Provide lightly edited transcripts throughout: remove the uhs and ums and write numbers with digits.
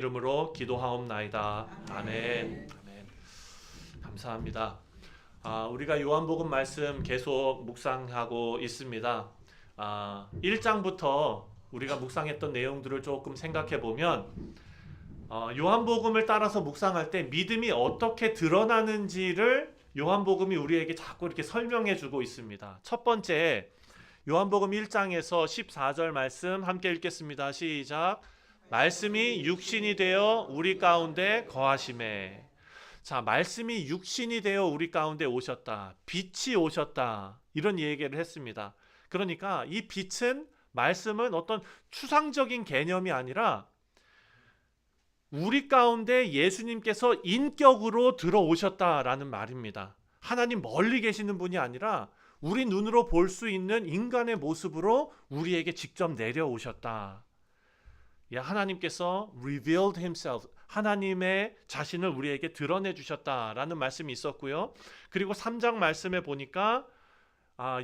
이름으로 기도하옵나이다. 아멘. 아멘. 감사합니다. 우리가 요한복음 말씀 계속 묵상하고 있습니다. 1장부터 우리가 묵상했던 내용들을 조금 생각해 보면 요한복음을 따라서 묵상할 때 믿음이 어떻게 드러나는지를 요한복음이 우리에게 자꾸 이렇게 설명해 주고 있습니다. 첫 번째, 요한복음 1장에서 14절 말씀 함께 읽겠습니다. 시작. 말씀이 육신이 되어 우리 가운데 거하심에. 자, 말씀이 육신이 되어 우리 가운데 오셨다. 빛이 오셨다. 이런 얘기를 했습니다. 그러니까 이 빛은, 말씀은 어떤 추상적인 개념이 아니라 우리 가운데 예수님께서 인격으로 들어오셨다라는 말입니다. 하나님 멀리 계시는 분이 아니라 우리 눈으로 볼 수 있는 인간의 모습으로 우리에게 직접 내려오셨다. 하나님께서 revealed himself, 하나님의 자신을 우리에게 드러내 주셨다라는 말씀이 있었고요. 그리고 3장 말씀에 보니까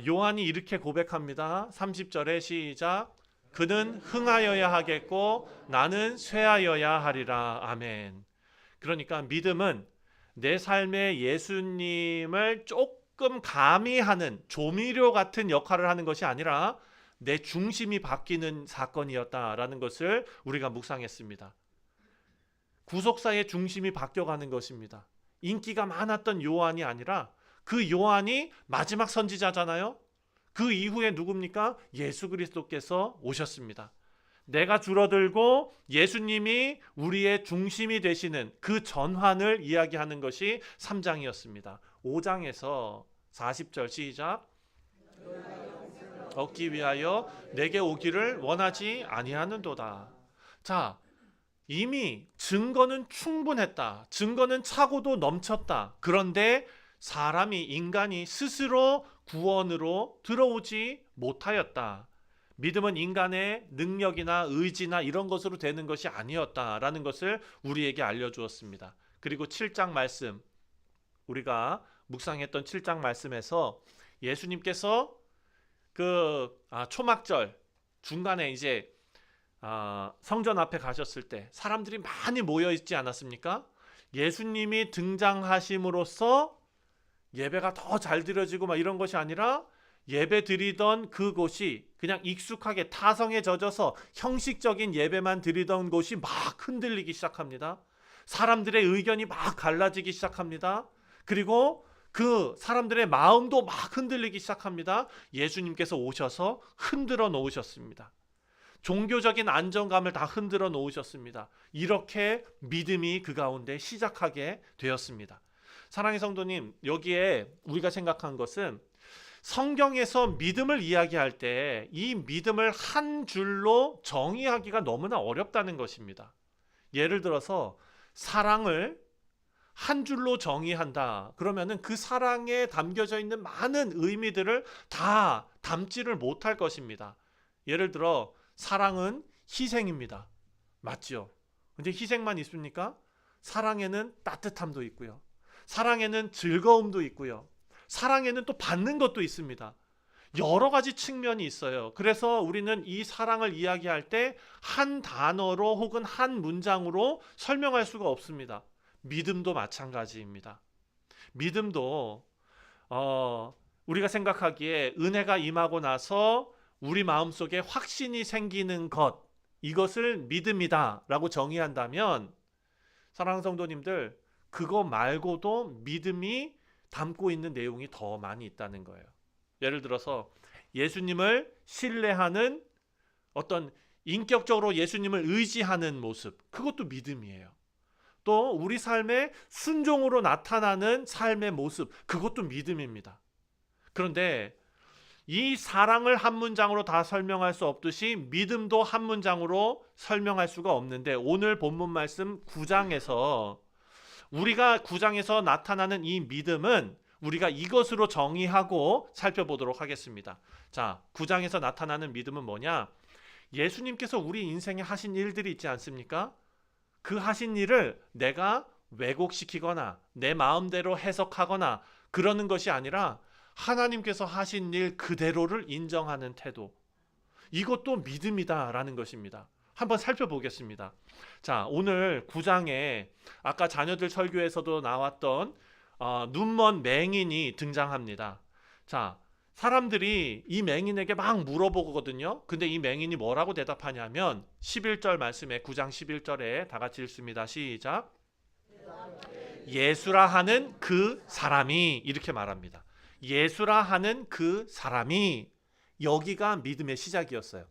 요한이 이렇게 고백합니다. 30절에 시작. 그는 흥하여야 하겠고 나는 쇠하여야 하리라. 아멘. 그러니까 믿음은 내 삶에 예수님을 조금 가미하는 조미료 같은 역할을 하는 것이 아니라 내 중심이 바뀌는 사건이었다라는 것을 우리가 묵상했습니다. 구속사의 중심이 바뀌어가는 것입니다. 인기가 많았던 요한이 아니라 그 요한이 마지막 선지자잖아요. 그 이후에 누굽니까? 예수 그리스도께서 오셨습니다. 내가 줄어들고 예수님이 우리의 중심이 되시는 그 전환을 이야기하는 것이 3장이었습니다. 5장에서 40절 시작. 얻기 위하여 내게 오기를 원하지 아니하는도다. 자, 이미 증거는 충분했다. 증거는 차고도 넘쳤다. 그런데 사람이, 인간이 스스로 구원으로 들어오지 못하였다. 믿음은 인간의 능력이나 의지나 이런 것으로 되는 것이 아니었다라는 것을 우리에게 알려주었습니다. 그리고 7장 말씀, 우리가 묵상했던 7장 말씀에서 예수님께서 초막절 중간에 이제 성전 앞에 가셨을 때 사람들이 많이 모여 있지 않았습니까? 예수님이 등장하심으로써 예배가 더 잘 드려지고 이런 것이 아니라 예배 드리던 그곳이 그냥 익숙하게 타성에 젖어서 형식적인 예배만 드리던 곳이 막 흔들리기 시작합니다. 사람들의 의견이 막 갈라지기 시작합니다. 그리고 그 사람들의 마음도 막 흔들리기 시작합니다. 예수님께서 오셔서 흔들어 놓으셨습니다. 종교적인 안정감을 다 흔들어 놓으셨습니다. 이렇게 믿음이 그 가운데 시작하게 되었습니다. 사랑의 성도님, 여기에 우리가 생각한 것은 성경에서 믿음을 이야기할 때 이 믿음을 한 줄로 정의하기가 너무나 어렵다는 것입니다. 예를 들어서 사랑을 한 줄로 정의한다. 그러면은 그 사랑에 담겨져 있는 많은 의미들을 다 담지를 못할 것입니다. 예를 들어 사랑은 희생입니다. 맞죠? 근데 희생만 있습니까? 사랑에는 따뜻함도 있고요. 사랑에는 즐거움도 있고요. 사랑에는 또 받는 것도 있습니다. 여러 가지 측면이 있어요. 그래서 우리는 이 사랑을 이야기할 때 한 단어로 혹은 한 문장으로 설명할 수가 없습니다. 믿음도 마찬가지입니다. 믿음도 우리가 생각하기에 은혜가 임하고 나서 우리 마음속에 확신이 생기는 것, 이것을 믿음이다 라고 정의한다면 사랑하는 성도님들, 그거 말고도 믿음이 담고 있는 내용이 더 많이 있다는 거예요. 예를 들어서 예수님을 신뢰하는, 어떤 인격적으로 예수님을 의지하는 모습, 그것도 믿음이에요. 또 우리 삶에 순종으로 나타나는 삶의 모습, 그것도 믿음입니다. 그런데 이 사랑을 한 문장으로 다 설명할 수 없듯이 믿음도 한 문장으로 설명할 수가 없는데, 오늘 본문 말씀 9장에서 우리가 9장에서 나타나는 이 믿음은 우리가 이것으로 정의하고 살펴보도록 하겠습니다. 자, 9장에서 나타나는 믿음은 뭐냐? 예수님께서 우리 인생에 하신 일들이 있지 않습니까? 그 하신 일을 내가 왜곡시키거나 내 마음대로 해석하거나 그러는 것이 아니라 하나님께서 하신 일 그대로를 인정하는 태도, 이것도 믿음이다라는 것입니다. 한번 살펴보겠습니다. 자, 오늘 9장에 아까 자녀들 설교에서도 나왔던 눈먼 맹인이 등장합니다. 자, 사람들이 이 맹인에게 막 물어보거든요. 근데 이 맹인이 뭐라고 대답하냐면 11절 말씀에 9장 11절에 다 같이 읽습니다. 시작. 예수라 하는 그 사람이 이렇게 말합니다. 예수라 하는 그 사람이, 여기가 믿음의 시작이었어요.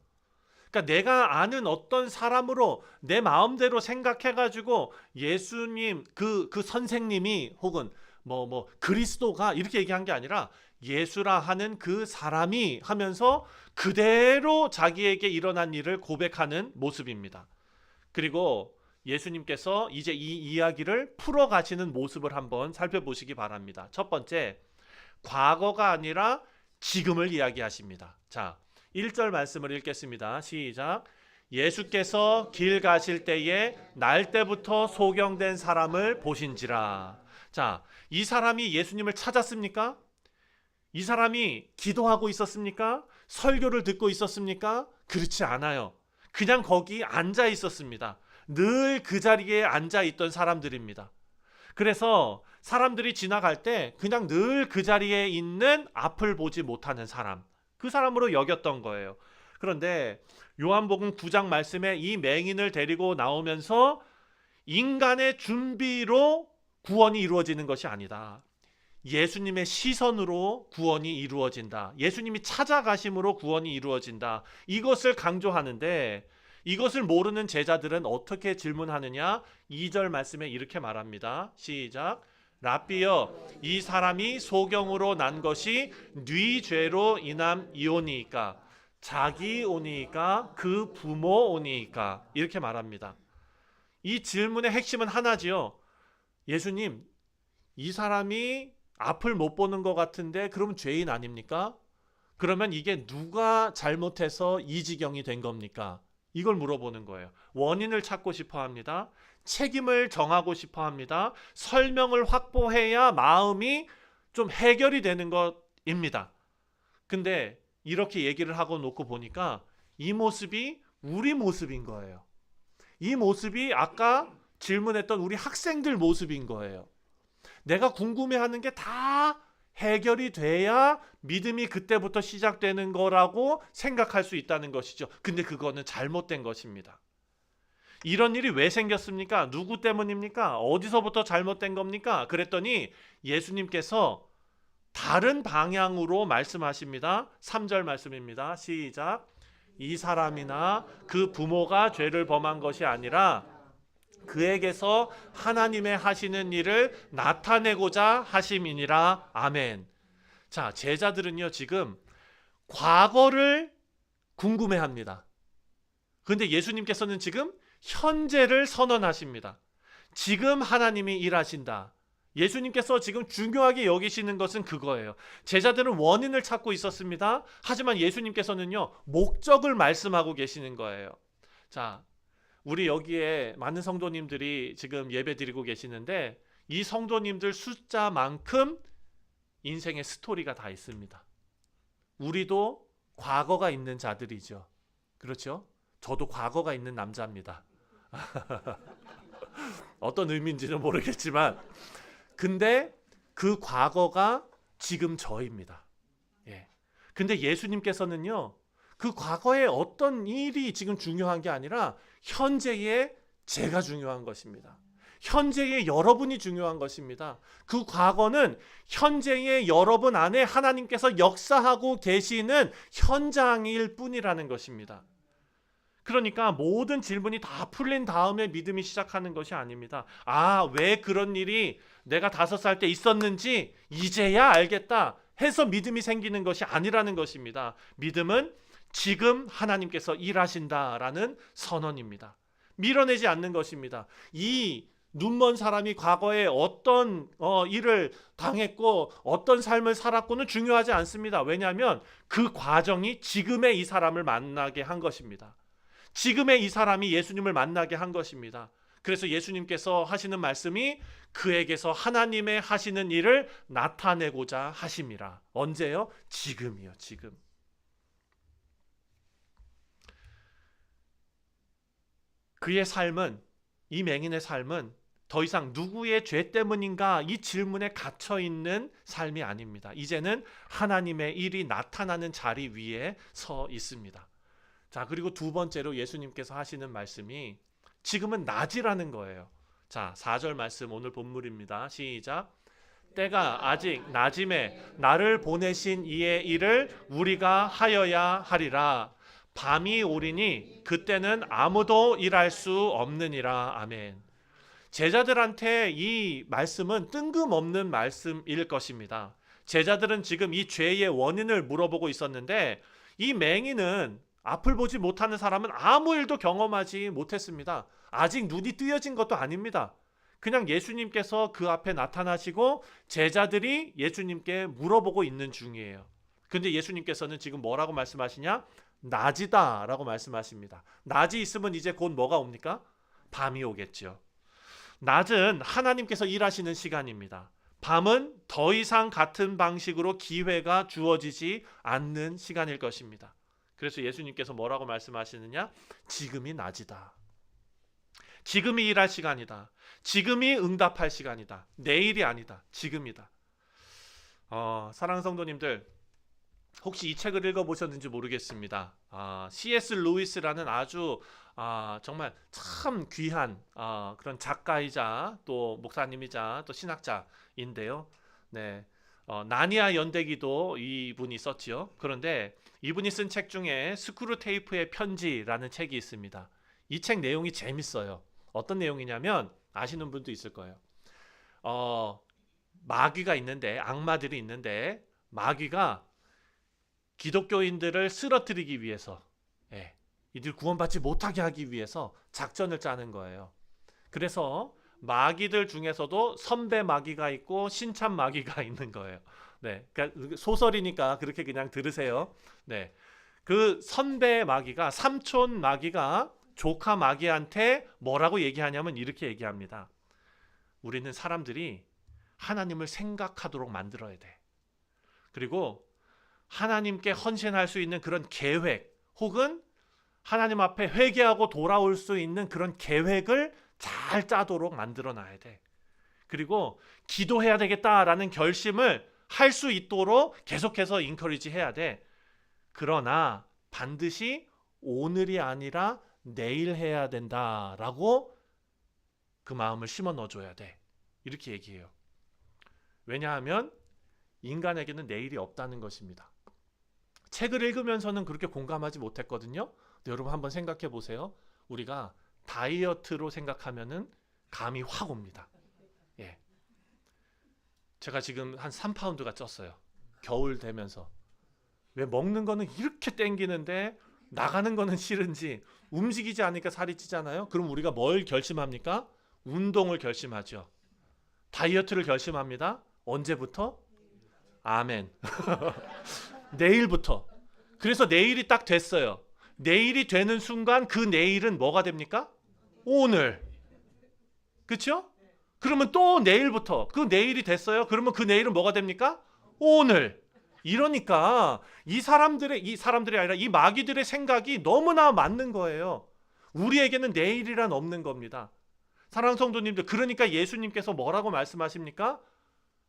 그러니까 내가 아는 어떤 사람으로 내 마음대로 생각해가지고 예수님 그 선생님이 혹은 뭐 그리스도가 이렇게 얘기한 게 아니라 예수라 하는 그 사람이 하면서 그대로 자기에게 일어난 일을 고백하는 모습입니다. 그리고 예수님께서 이제 이 이야기를 풀어가시는 모습을 한번 살펴보시기 바랍니다. 첫 번째, 과거가 아니라 지금을 이야기하십니다. 자, 1절 말씀을 읽겠습니다. 시작. 예수께서 길 가실 때에 날 때부터 소경된 사람을 보신지라. 자, 이 사람이 예수님을 찾았습니까? 이 사람이 기도하고 있었습니까? 설교를 듣고 있었습니까? 그렇지 않아요. 그냥 거기 앉아 있었습니다. 늘 그 자리에 앉아 있던 사람들입니다. 그래서 사람들이 지나갈 때 그냥 늘 그 자리에 있는 앞을 보지 못하는 사람, 그 사람으로 여겼던 거예요. 그런데 요한복음 9장 말씀에 이 맹인을 데리고 나오면서 인간의 준비로 구원이 이루어지는 것이 아니다. 예수님의 시선으로 구원이 이루어진다. 예수님이 찾아가심으로 구원이 이루어진다. 이것을 강조하는데, 이것을 모르는 제자들은 어떻게 질문하느냐? 2절 말씀에 이렇게 말합니다. 시작. 라삐여, 이 사람이 소경으로 난 것이 네 죄로 인함이오니이까? 자기 오니이까? 그 부모 오니이까? 이렇게 말합니다. 이 질문의 핵심은 하나지요. 예수님, 이 사람이 앞을 못 보는 것 같은데 그럼 죄인 아닙니까? 그러면 이게 누가 잘못해서 이 지경이 된 겁니까? 이걸 물어보는 거예요. 원인을 찾고 싶어 합니다. 책임을 정하고 싶어 합니다. 설명을 확보해야 마음이 좀 해결이 되는 것입니다. 근데 이렇게 얘기를 하고 놓고 보니까 이 모습이 우리 모습인 거예요. 이 모습이 아까 질문했던 우리 학생들 모습인 거예요. 내가 궁금해하는 게 다 해결이 돼야 믿음이 그때부터 시작되는 거라고 생각할 수 있다는 것이죠. 근데 그거는 잘못된 것입니다. 이런 일이 왜 생겼습니까? 누구 때문입니까? 어디서부터 잘못된 겁니까? 그랬더니 예수님께서 다른 방향으로 말씀하십니다. 3절 말씀입니다. 시작. 이 사람이나 그 부모가 죄를 범한 것이 아니라 그에게서 하나님의 하시는 일을 나타내고자 하심이니라. 아멘. 자, 제자들은요 지금 과거를 궁금해합니다. 그런데 예수님께서는 지금 현재를 선언하십니다. 지금 하나님이 일하신다. 예수님께서 지금 중요하게 여기시는 것은 그거예요. 제자들은 원인을 찾고 있었습니다. 하지만 예수님께서는요 목적을 말씀하고 계시는 거예요. 자, 우리 여기에 많은 성도님들이 지금 예배 드리고 계시는데 이 성도님들 숫자만큼 인생의 스토리가 다 있습니다. 우리도 과거가 있는 자들이죠. 그렇죠? 저도 과거가 있는 남자입니다. 어떤 의미인지는 모르겠지만 근데 그 과거가 지금 저입니다. 예. 근데 예수님께서는요 그 과거에 어떤 일이 지금 중요한 게 아니라 현재의 제가 중요한 것입니다. 현재의 여러분이 중요한 것입니다. 그 과거는 현재의 여러분 안에 하나님께서 역사하고 계시는 현장일 뿐이라는 것입니다. 그러니까 모든 질문이 다 풀린 다음에 믿음이 시작하는 것이 아닙니다. 아, 왜 그런 일이 내가 5살 때 있었는지 이제야 알겠다 해서 믿음이 생기는 것이 아니라는 것입니다. 믿음은 지금 하나님께서 일하신다라는 선언입니다. 밀어내지 않는 것입니다. 이 눈먼 사람이 과거에 어떤 일을 당했고 어떤 삶을 살았고는 중요하지 않습니다. 왜냐하면 그 과정이 지금의 이 사람을 만나게 한 것입니다. 지금의 이 사람이 예수님을 만나게 한 것입니다. 그래서 예수님께서 하시는 말씀이 그에게서 하나님의 하시는 일을 나타내고자 하심이라. 언제요? 지금이요. 지금. 그의 삶은, 이 맹인의 삶은 더 이상 누구의 죄 때문인가 이 질문에 갇혀 있는 삶이 아닙니다. 이제는 하나님의 일이 나타나는 자리 위에 서 있습니다. 자, 그리고 두 번째로 예수님께서 하시는 말씀이 지금은 낮이라는 거예요. 자, 4절 말씀 오늘 본문입니다. 시작. 때가 아직 낮임에 나를 보내신 이의 일을 우리가 하여야 하리라. 밤이 오리니 그때는 아무도 일할 수 없느니라. 아멘. 제자들한테 이 말씀은 뜬금없는 말씀일 것입니다. 제자들은 지금 이 죄의 원인을 물어보고 있었는데 이 맹인은 앞을 보지 못하는 사람은 아무 일도 경험하지 못했습니다. 아직 눈이 뜨여진 것도 아닙니다. 그냥 예수님께서 그 앞에 나타나시고 제자들이 예수님께 물어보고 있는 중이에요. 근데 예수님께서는 지금 뭐라고 말씀하시냐? 낮이다 라고 말씀하십니다. 낮이 있으면 이제 곧 뭐가 옵니까? 밤이 오겠죠. 낮은 하나님께서 일하시는 시간입니다. 밤은 더 이상 같은 방식으로 기회가 주어지지 않는 시간일 것입니다. 그래서 예수님께서 뭐라고 말씀하시느냐? 지금이 낮이다. 지금이 일할 시간이다. 지금이 응답할 시간이다. 내일이 아니다. 지금이다. 사랑하는 성도님들, 혹시 이 책을 읽어보셨는지 모르겠습니다. C.S. 루이스라는 아주 정말 참 귀한 그런 작가이자 또 목사님이자 또 신학자인데요. 네, 나니아 연대기도 이분이 썼지요. 그런데 이분이 쓴 책 중에 스크루테이프의 편지라는 책이 있습니다. 이 책 내용이 재밌어요. 어떤 내용이냐면 아시는 분도 있을 거예요. 마귀가 있는데, 악마들이 있는데 마귀가 기독교인들을 쓰러뜨리기 위해서, 이들 구원받지 못하게 하기 위해서 작전을 짜는 거예요. 그래서 마귀들 중에서도 선배 마귀가 있고 신참 마귀가 있는 거예요. 네, 그러니까 소설이니까 그렇게 그냥 들으세요. 네, 그 선배 마귀가, 삼촌 마귀가 조카 마귀한테 뭐라고 얘기하냐면 이렇게 얘기합니다. 우리는 사람들이 하나님을 생각하도록 만들어야 돼. 그리고 하나님께 헌신할 수 있는 그런 계획, 혹은 하나님 앞에 회개하고 돌아올 수 있는 그런 계획을 잘 짜도록 만들어 놔야 돼. 그리고 기도해야 되겠다라는 결심을 할 수 있도록 계속해서 인커리지 해야 돼. 그러나 반드시 오늘이 아니라 내일 해야 된다라고 그 마음을 심어 넣어줘야 돼. 이렇게 얘기해요. 왜냐하면 인간에게는 내일이 없다는 것입니다. 책을 읽으면서는 그렇게 공감하지 못했거든요. 근데 여러분 한번 생각해 보세요. 우리가 다이어트로 생각하면은 감이 확 옵니다. 예. 제가 지금 한 3파운드가 쪘어요. 겨울 되면서. 왜 먹는 거는 이렇게 땡기는데 나가는 거는 싫은지, 움직이지 않으니까 살이 찌잖아요. 그럼 우리가 뭘 결심합니까? 운동을 결심하죠. 다이어트를 결심합니다. 언제부터? 아멘. 내일부터. 그래서 내일이 딱 됐어요. 내일이 되는 순간 그 내일은 뭐가 됩니까? 오늘. 그렇죠? 그러면 또 내일부터 그 내일이 됐어요. 그러면 그 내일은 뭐가 됩니까? 오늘. 이러니까 이 사람들이 아니라 이 마귀들의 생각이 너무나 맞는 거예요. 우리에게는 내일이란 없는 겁니다. 사랑하는 성도님들, 그러니까 예수님께서 뭐라고 말씀하십니까?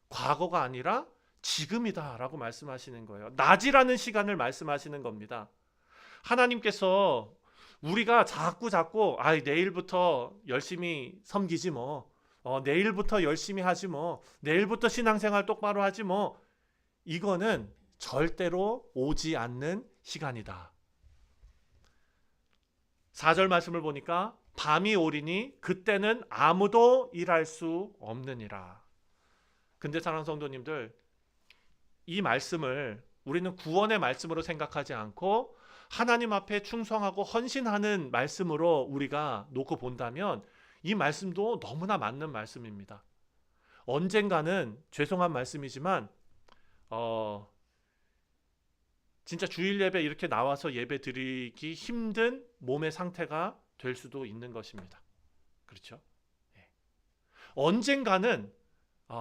과거가 아니라 지금이다 라고 말씀하시는 거예요. 낮이라는 시간을 말씀하시는 겁니다. 하나님께서 우리가 자꾸 내일부터 열심히 섬기지 뭐, 내일부터 열심히 하지 뭐, 내일부터 신앙생활 똑바로 하지 뭐, 이거는 절대로 오지 않는 시간이다. 4절 말씀을 보니까 밤이 오리니 그때는 아무도 일할 수 없느니라. 근데 사랑하는 성도님들, 이 말씀을 우리는 구원의 말씀으로 생각하지 않고 하나님 앞에 충성하고 헌신하는 말씀으로 우리가 놓고 본다면 이 말씀도 너무나 맞는 말씀입니다. 언젠가는, 죄송한 말씀이지만 진짜 주일 예배 이렇게 나와서 예배 드리기 힘든 몸의 상태가 될 수도 있는 것입니다. 그렇죠? 언젠가는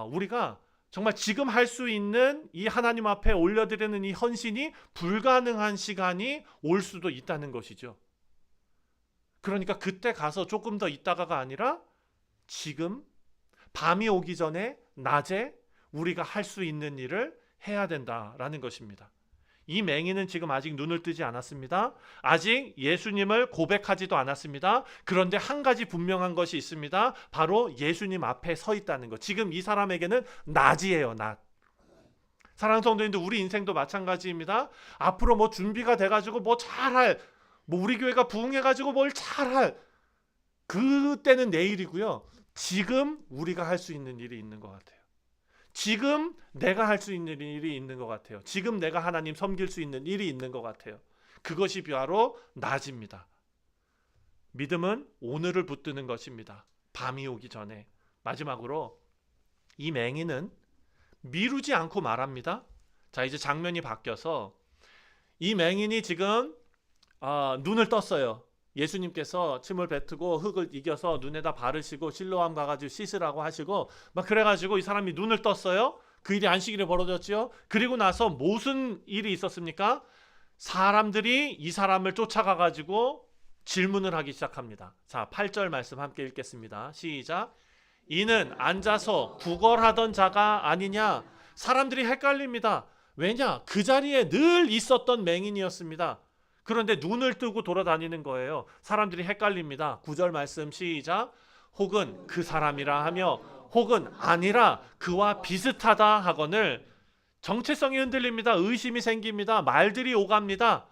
우리가 정말 지금 할 수 있는 이 하나님 앞에 올려드리는 이 헌신이 불가능한 시간이 올 수도 있다는 것이죠. 그러니까 그때 가서 조금 더 있다가가 아니라 지금 밤이 오기 전에 낮에 우리가 할 수 있는 일을 해야 된다라는 것입니다. 이 맹인은 지금 아직 눈을 뜨지 않았습니다. 아직 예수님을 고백하지도 않았습니다. 그런데 한 가지 분명한 것이 있습니다. 바로 예수님 앞에 서 있다는 것. 지금 이 사람에게는 낮이에요, 낮. 사랑하는 성도님들, 우리 인생도 마찬가지입니다. 앞으로 뭐 준비가 돼가지고 뭐 잘할, 뭐 우리 교회가 부흥해가지고 뭘 잘할, 그때는 내일이고요. 지금 우리가 할 수 있는 일이 있는 것 같아요. 지금 내가 할 수 있는 일이 있는 것 같아요. 지금 내가 하나님 섬길 수 있는 일이 있는 것 같아요. 그것이 바로 낮입니다. 믿음은 오늘을 붙드는 것입니다. 밤이 오기 전에. 마지막으로 이 맹인은 미루지 않고 말합니다. 자, 이제 장면이 바뀌어서 이 맹인이 지금 눈을 떴어요. 예수님께서 침을 뱉고 흙을 이겨서 눈에다 바르시고 실로암 가가지고 씻으라고 하시고 막 그래가지고 이 사람이 눈을 떴어요. 그 일이 안식일에 벌어졌죠. 그리고 나서 무슨 일이 있었습니까? 사람들이 이 사람을 쫓아가가지고 질문을 하기 시작합니다. 자, 8절 말씀 함께 읽겠습니다. 시작. 이는 앉아서 구걸하던 자가 아니냐? 사람들이 헷갈립니다. 왜냐? 그 자리에 늘 있었던 맹인이었습니다. 그런데 눈을 뜨고 돌아다니는 거예요. 사람들이 헷갈립니다. 9절 말씀 시작. 혹은 그 사람이라 하며 혹은 아니라 그와 비슷하다 하거늘 정체성이 흔들립니다. 의심이 생깁니다. 말들이 오갑니다.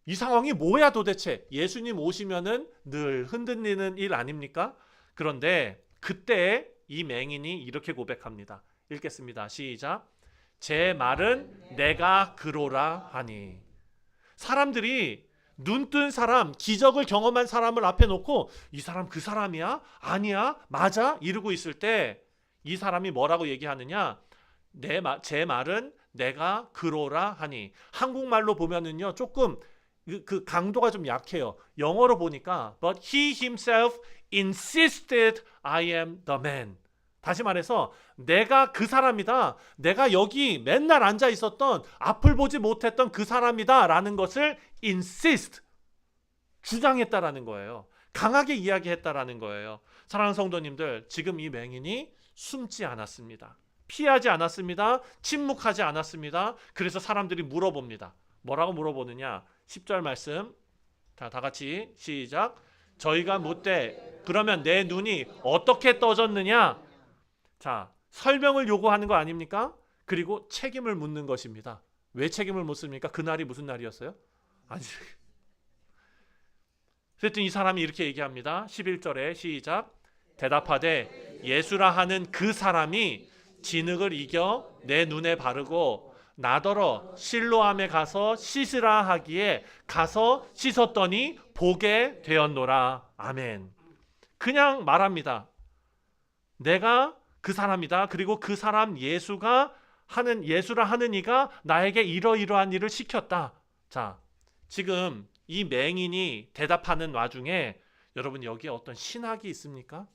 이 상황이 뭐야 도대체? 예수님 오시면은 늘 흔들리는 일 아닙니까? 그런데 그때 이 맹인이 이렇게 고백합니다. 읽겠습니다. 시작. 제 말은 내가 그로라 하니. 사람들이 눈뜬 사람, 기적을 경험한 사람을 앞에 놓고 이 사람 그 사람이야? 아니야? 맞아? 이러고 있을 때 이 사람이 뭐라고 얘기하느냐? 제 말은 내가 그로라 하니. 한국말로 보면은요 조금 그 강도가 좀 약해요. 영어로 보니까 But he himself insisted I am the man. 다시 말해서 내가 그 사람이다. 내가 여기 맨날 앉아 있었던 앞을 보지 못했던 그 사람이다 라는 것을 insist, 주장했다라는 거예요. 강하게 이야기했다라는 거예요. 사랑하는 성도님들, 지금 이 맹인이 숨지 않았습니다. 피하지 않았습니다. 침묵하지 않았습니다. 그래서 사람들이 물어봅니다. 뭐라고 물어보느냐? 10절 말씀. 자, 다 같이 시작. 저희가 묻되 그러면 내 눈이 어떻게 떠졌느냐? 자, 설명을 요구하는 거 아닙니까? 그리고 책임을 묻는 것입니다. 왜 책임을 묻습니까? 그날이 무슨 날이었어요? 아니. 어쨌든 이 사람이 이렇게 얘기합니다. 11절에 시작. 대답하되 예수라 하는 그 사람이 진흙을 이겨 내 눈에 바르고 나더러 실로암에 가서 씻으라 하기에 가서 씻었더니 보게 되었노라. 아멘. 그냥 말합니다. 내가 그 사람이다. 그리고 그 사람 예수라 하는 이가 나에게 이러이러한 일을 시켰다. 자, 지금 이 맹인이 대답하는 와중에 여러분 여기에 어떤 신학이 있습니까?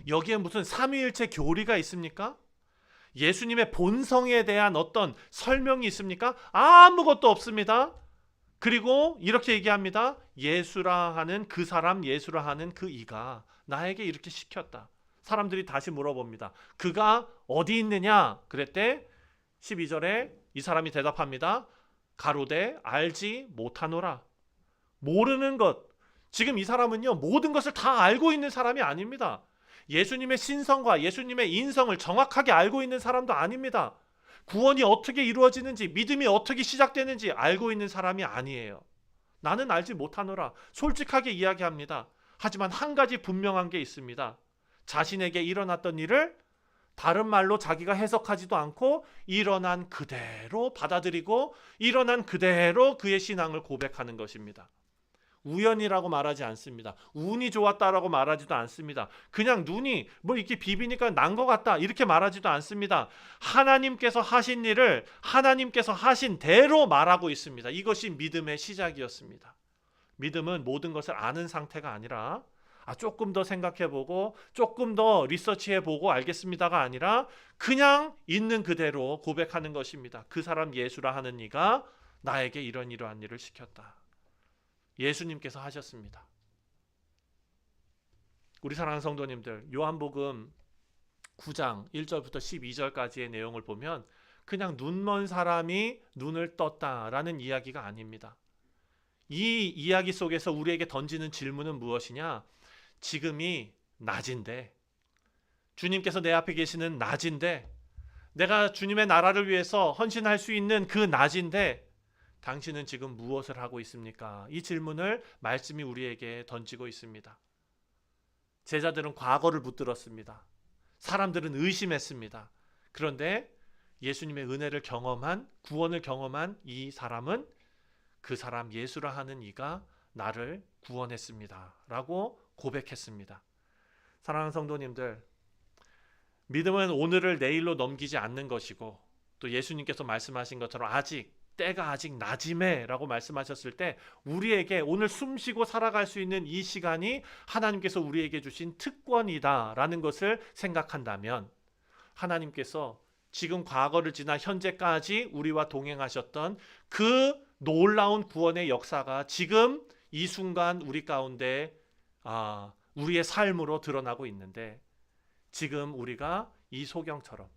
여기에 무슨 삼위일체 교리가 있습니까? 예수님의 본성에 대한 어떤 설명이 있습니까? 아무것도 없습니다. 그리고 이렇게 얘기합니다. 예수라 하는 그 사람, 예수라 하는 그 이가 나에게 이렇게 시켰다. 사람들이 다시 물어봅니다. 그가 어디 있느냐? 그랬대 12절에 이 사람이 대답합니다. 가로되 알지 못하노라. 모르는 것. 지금 이 사람은요 모든 것을 다 알고 있는 사람이 아닙니다. 예수님의 신성과 예수님의 인성을 정확하게 알고 있는 사람도 아닙니다. 구원이 어떻게 이루어지는지, 믿음이 어떻게 시작되는지 알고 있는 사람이 아니에요. 나는 알지 못하노라. 솔직하게 이야기합니다. 하지만 한 가지 분명한 게 있습니다. 자신에게 일어났던 일을 다른 말로 자기가 해석하지도 않고 일어난 그대로 받아들이고 일어난 그대로 그의 신앙을 고백하는 것입니다. 우연이라고 말하지 않습니다. 운이 좋았다라고 말하지도 않습니다. 그냥 눈이 뭐 이렇게 비비니까 난 것 같다 이렇게 말하지도 않습니다. 하나님께서 하신 일을 하나님께서 하신 대로 말하고 있습니다. 이것이 믿음의 시작이었습니다. 믿음은 모든 것을 아는 상태가 아니라 조금 더 생각해보고 조금 더 리서치해보고 알겠습니다가 아니라 그냥 있는 그대로 고백하는 것입니다. 그 사람 예수라 하는 이가 나에게 이러한 일을 시켰다. 예수님께서 하셨습니다. 우리 사랑하는 성도님들, 요한복음 9장 1절부터 12절까지의 내용을 보면 그냥 눈먼 사람이 눈을 떴다라는 이야기가 아닙니다. 이 이야기 속에서 우리에게 던지는 질문은 무엇이냐? 지금이 낮인데, 주님께서 내 앞에 계시는 낮인데, 내가 주님의 나라를 위해서 헌신할 수 있는 그 낮인데 당신은 지금 무엇을 하고 있습니까? 이 질문을 말씀이 우리에게 던지고 있습니다. 제자들은 과거를 붙들었습니다. 사람들은 의심했습니다. 그런데 예수님의 은혜를 경험한, 구원을 경험한 이 사람은 그 사람 예수라 하는 이가 나를 구원했습니다 라고 고백했습니다. 사랑하는 성도님들, 믿음은 오늘을 내일로 넘기지 않는 것이고, 또 예수님께서 말씀하신 것처럼 때가 아직 낮임에 라고 말씀하셨을 때 우리에게 오늘 숨쉬고 살아갈 수 있는 이 시간이 하나님께서 우리에게 주신 특권이다 라는 것을 생각한다면, 하나님께서 지금 과거를 지나 현재까지 우리와 동행하셨던 그 놀라운 구원의 역사가 지금 이 순간 우리 가운데 우리의 삶으로 드러나고 있는데, 지금 우리가 이 소경처럼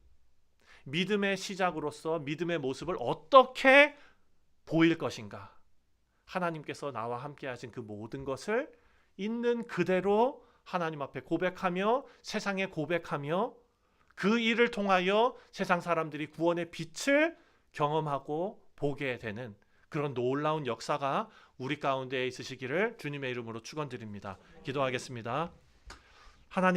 믿음의 시작으로서 믿음의 모습을 어떻게 보일 것인가? 하나님께서 나와 함께 하신 그 모든 것을 있는 그대로 하나님 앞에 고백하며 세상에 고백하며 그 일을 통하여 세상 사람들이 구원의 빛을 경험하고 보게 되는 그런 놀라운 역사가 우리 가운데 있으시기를 주님의 이름으로 축원드립니다. 기도하겠습니다. 하나님